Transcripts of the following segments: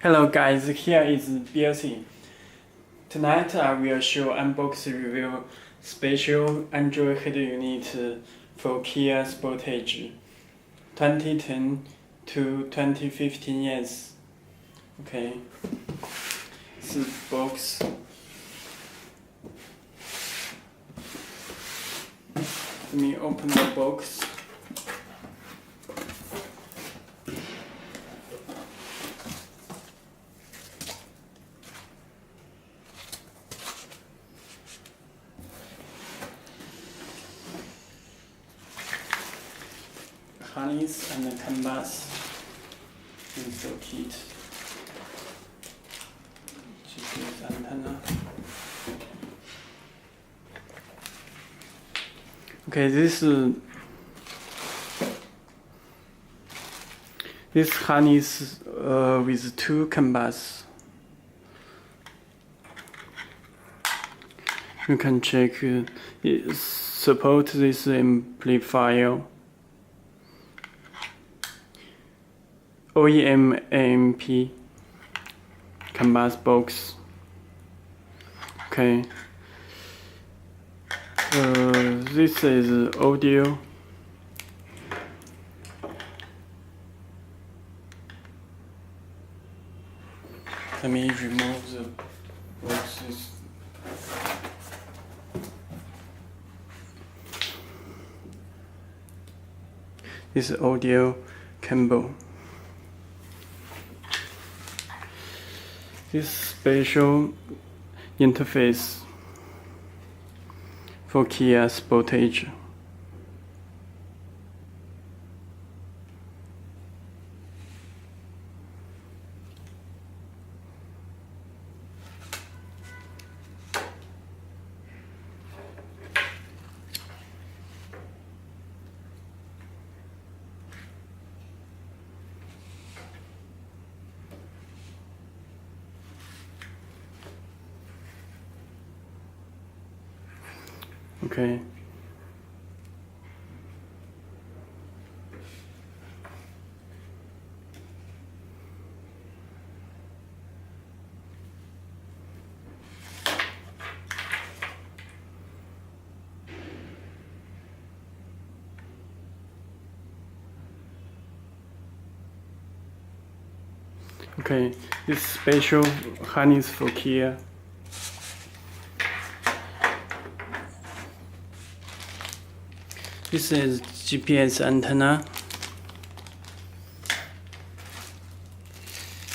Hello guys, here is Belsee. Tonight I will show unbox review special Android head unit for Kia Sportage 2010 to 2015 years. Okay, this box. Let me open the box. Harness and the canvas install kit, GPS antenna. Okay, this harness with two canvas. You can check it support this amplifier. OEM AMP canvas box. Okay. This is audio. Let me remove the boxes. This is audio cable. This special interface for Kia Sportage. Okay. Okay, this special harness for Kia. This is GPS antenna.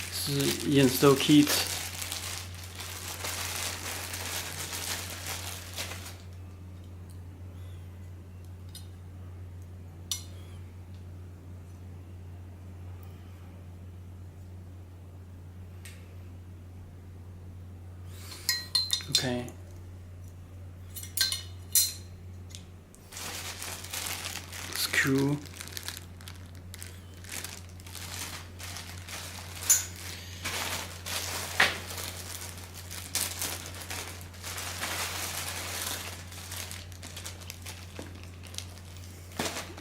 This is install kit. Okay. Screw.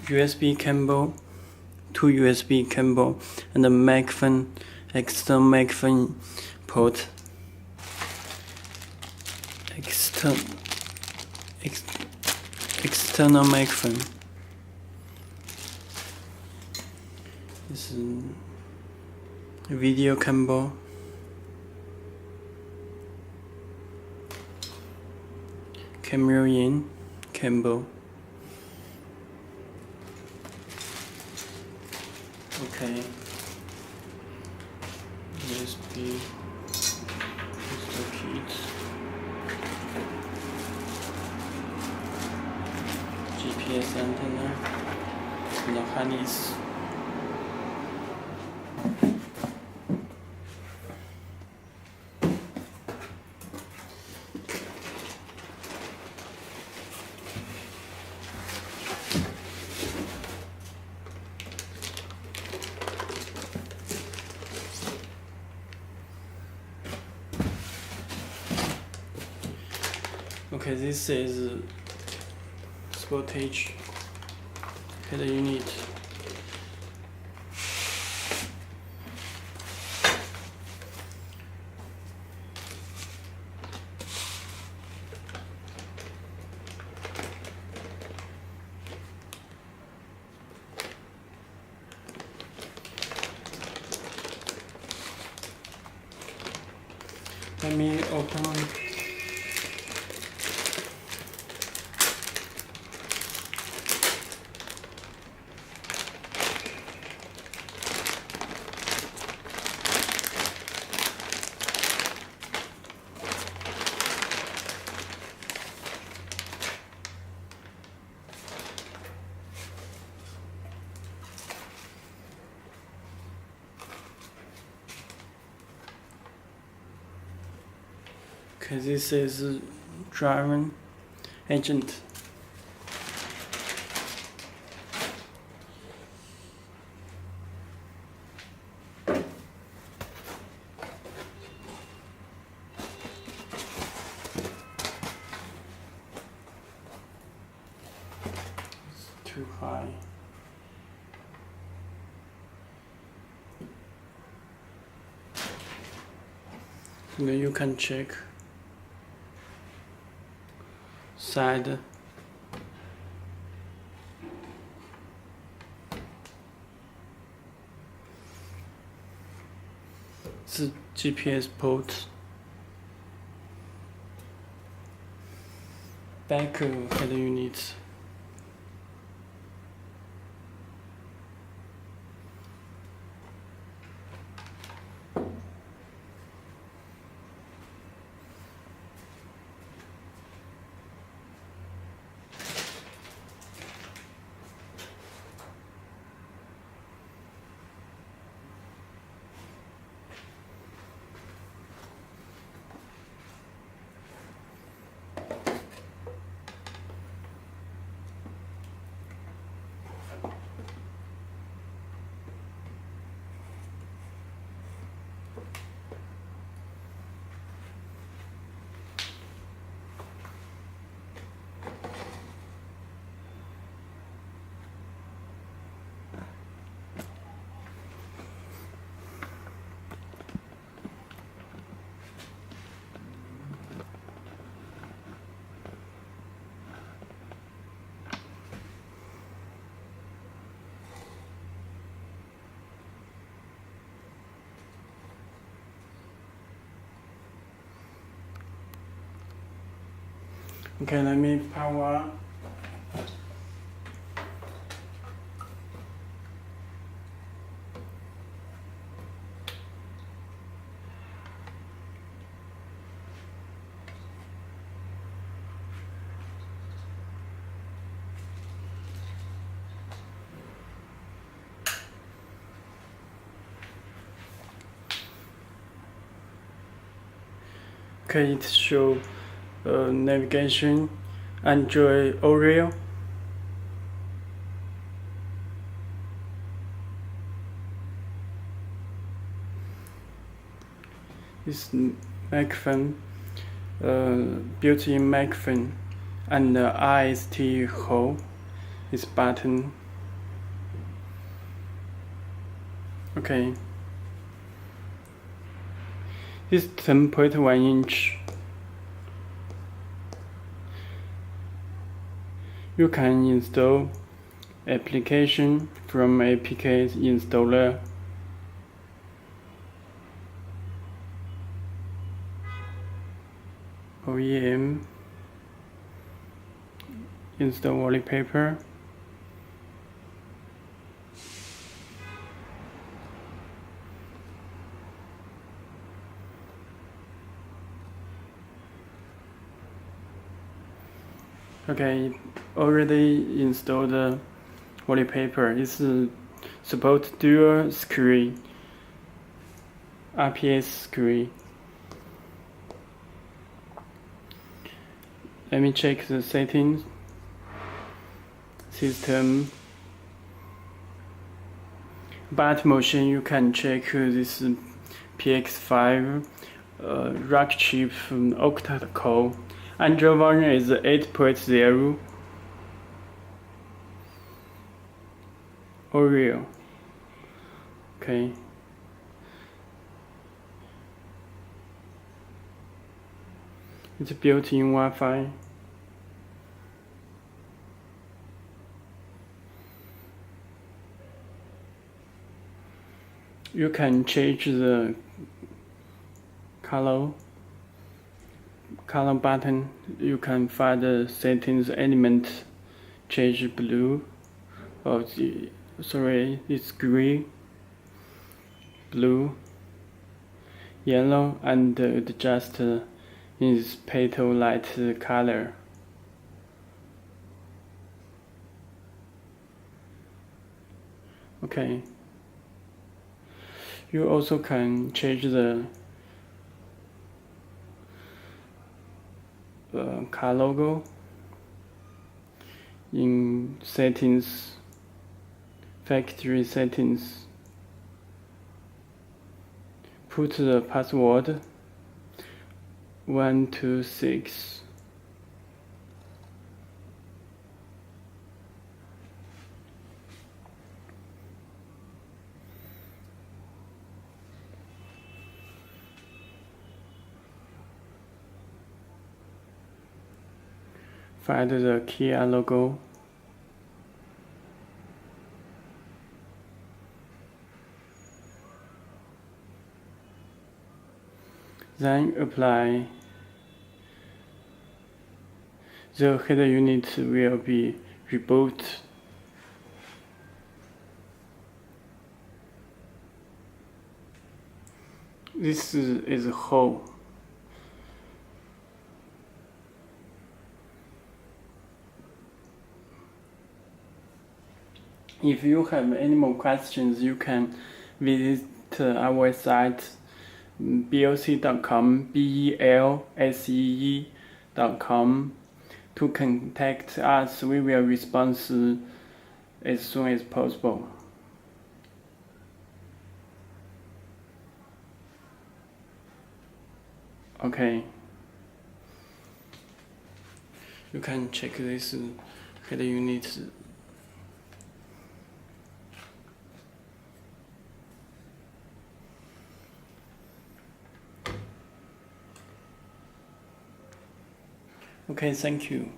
USB cable, two USB cable, and a microphone, external microphone port. External microphone. This is video cable. Camera in cable. Okay. USB install kit. GPS antenna and the harness. Okay, this is Sportage head unit. Let me open it. Okay, this is driver agent. It's too high. Then you can check side. It's GPS port. Back head unit. Okay, let me power. Okay, it show navigation, Android Oreo. This microphone, built-in microphone, and the IST hole. This button. Okay. This 10.1 inch. You can install application from APK installer. OEM. Install wallpaper. Okay, already installed the wallpaper. It's support dual screen, RPS screen. Let me check the settings. System. Bat motion, you can check this PX5 rack chip from Octa Core. Android version is 8.0 Oreo. Okay. It's built-in Wi-Fi. You can change the color color button, you can find the settings element change blue. It's green, blue, yellow, and adjust in this petal light color. Okay. You also can change the car logo in settings, factory settings. Put the password 126. Find the Kia logo. Then apply. The head unit will be reboot. This is a hole. If you have any more questions, you can visit our website belsee.com, belsee.com, to contact us. We will respond as soon as possible. Okay. You can check this head unit. Okay, thank you.